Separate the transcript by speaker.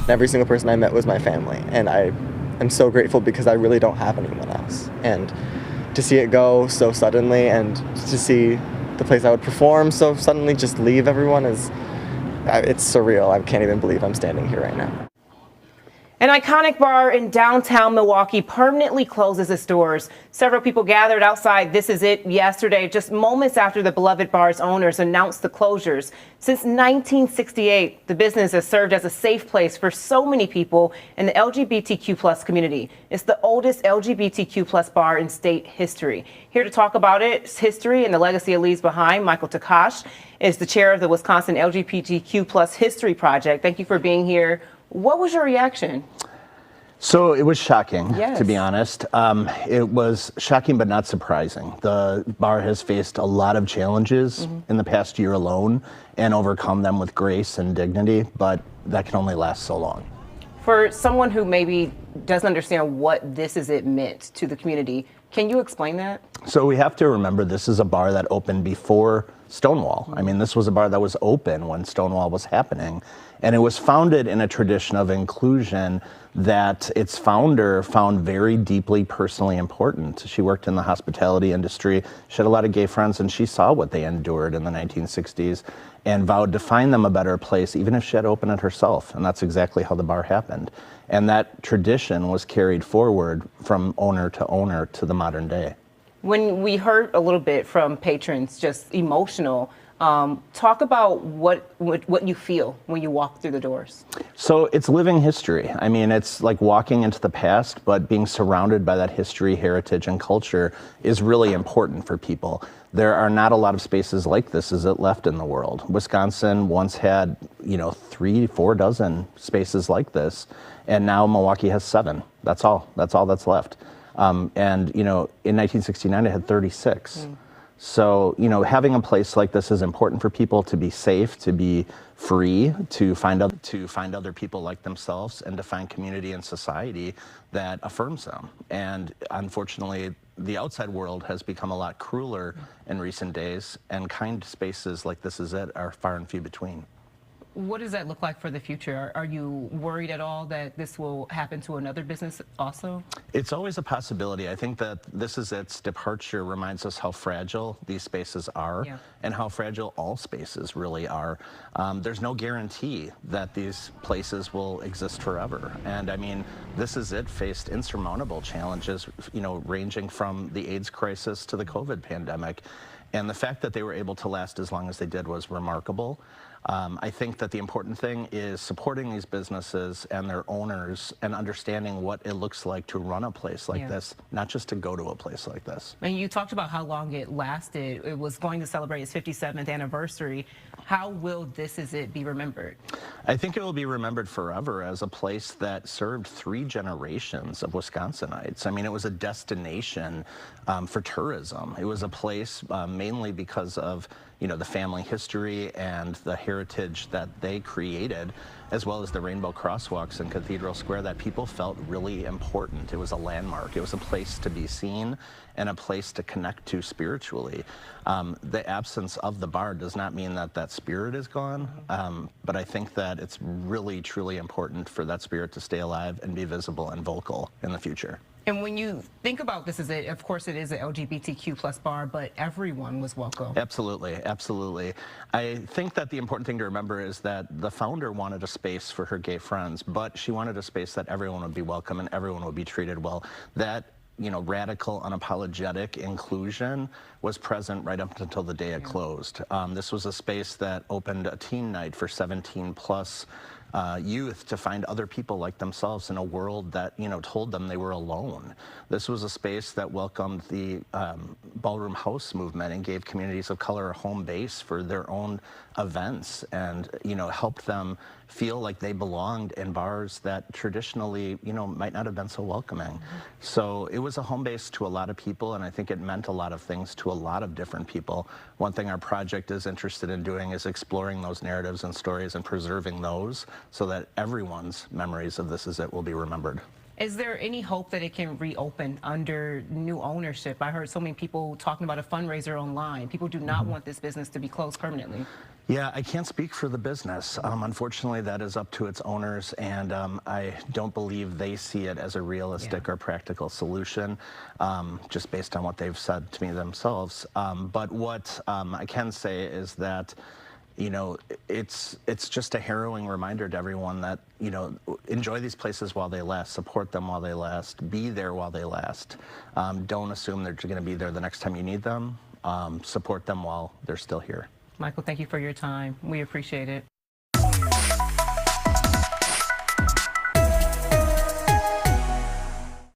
Speaker 1: And every single person I met was my family. And I am so grateful because I really don't have anyone else. And to see it go so suddenly and to see the place I would perform so suddenly just leave everyone it's surreal. I can't even believe I'm standing here right now.
Speaker 2: An iconic bar in downtown Milwaukee permanently closes its doors. Several people gathered outside This Is It yesterday, just moments after the beloved bar's owners announced the closures. Since 1968, the business has served as a safe place for so many people in the LGBTQ+ community. It's the oldest LGBTQ+ bar in state history. Here to talk about its history and the legacy it leaves behind, Michael Takash is the chair of the Wisconsin LGBTQ+ History Project. Thank you for being here. What was your reaction?
Speaker 3: So it was shocking,
Speaker 2: Yes.
Speaker 3: to be honest. It was shocking but not surprising. The bar has faced a lot of challenges in the past year alone and overcome them with grace and dignity, but that can only last so long.
Speaker 2: For someone who maybe doesn't understand what This Is It meant to the community, can you explain that?
Speaker 3: So we have to remember this is a bar that opened before Stonewall. I mean, this was a bar that was open when Stonewall was happening. And it was founded in a tradition of inclusion that its founder found very deeply personally important. She worked in the hospitality industry. She had a lot of gay friends, and she saw what they endured in the 1960s and vowed to find them a better place, even if she had to open it herself. And that's exactly how the bar happened. And that tradition was carried forward from owner to the modern day.
Speaker 2: When we heard a little bit from patrons, just emotional, talk about what you feel when you walk through the doors.
Speaker 3: So it's living history. I mean, it's like walking into the past, but being surrounded by that history, heritage, and culture is really important for people. There are not a lot of spaces like This Is It left in the world. Wisconsin once had, 3-4 dozen spaces like this, and now Milwaukee has 7. That's all that's left. And, in 1969, it had 36. So, having a place like this is important for people to be safe, to be free, to find other people like themselves, and to find community and society that affirms them. And unfortunately, the outside world has become a lot crueler in recent days, and kind spaces like This Is It are far and few between.
Speaker 2: What does that look like for the future? Are you worried at all that this will happen to another business also?
Speaker 3: It's always a possibility. I think that This Is It's departure reminds us how fragile these spaces are, and how fragile all spaces really are. There's no guarantee that these places will exist forever. And I mean, This Is It faced insurmountable challenges, ranging from the AIDS crisis to the COVID pandemic. And the fact that they were able to last as long as they did was remarkable. I think that the important thing is supporting these businesses and their owners and understanding what it looks like to run a place like this, not just to go to a place like this.
Speaker 2: And you talked about how long it lasted. It was going to celebrate its 57th anniversary. How will This Is It be remembered?
Speaker 3: I think it will be remembered forever as a place that served 3 generations of Wisconsinites. I mean, it was a destination for tourism. It was a place mainly because of the family history and the heritage that they created, as well as the rainbow crosswalks in Cathedral Square, that people felt really important. It was a landmark. It was a place to be seen and a place to connect to spiritually. The absence of the bar does not mean that that spirit is gone, but I think that it's really, truly important for that spirit to stay alive and be visible and vocal in the future.
Speaker 2: And when you think about This Is It, of course it is an LGBTQ+ bar, but everyone was welcome.
Speaker 3: Absolutely, absolutely. I think that the important thing to remember is that the founder wanted a space for her gay friends, but she wanted a space that everyone would be welcome and everyone would be treated well. That radical, unapologetic inclusion was present right up until the day it closed. This was a space that opened a teen night for 17+ youth to find other people like themselves in a world that told them they were alone. This was a space that welcomed the ballroom house movement and gave communities of color a home base for their own events, and helped them feel like they belonged in bars that traditionally might not have been so welcoming. So it was a home base to a lot of people, and I think it meant a lot of things to a lot of different people. One thing our project is interested in doing is exploring those narratives and stories and preserving those so that everyone's memories of This Is It will be remembered.
Speaker 2: Is there any hope that it can reopen under new ownership? I heard so many people talking about a fundraiser online. People do not want this business to be closed permanently.
Speaker 3: Yeah, I can't speak for the business. Unfortunately, that is up to its owners, and I don't believe they see it as a realistic or practical solution, just based on what they've said to me themselves. But what I can say is that, you know, it's just a harrowing reminder to everyone that, you know, enjoy these places while they last, support them while they last, be there while they last. Don't assume they're going to be there the next time you need them. Support them while they're still here.
Speaker 2: Michael, thank you for your time. We appreciate it.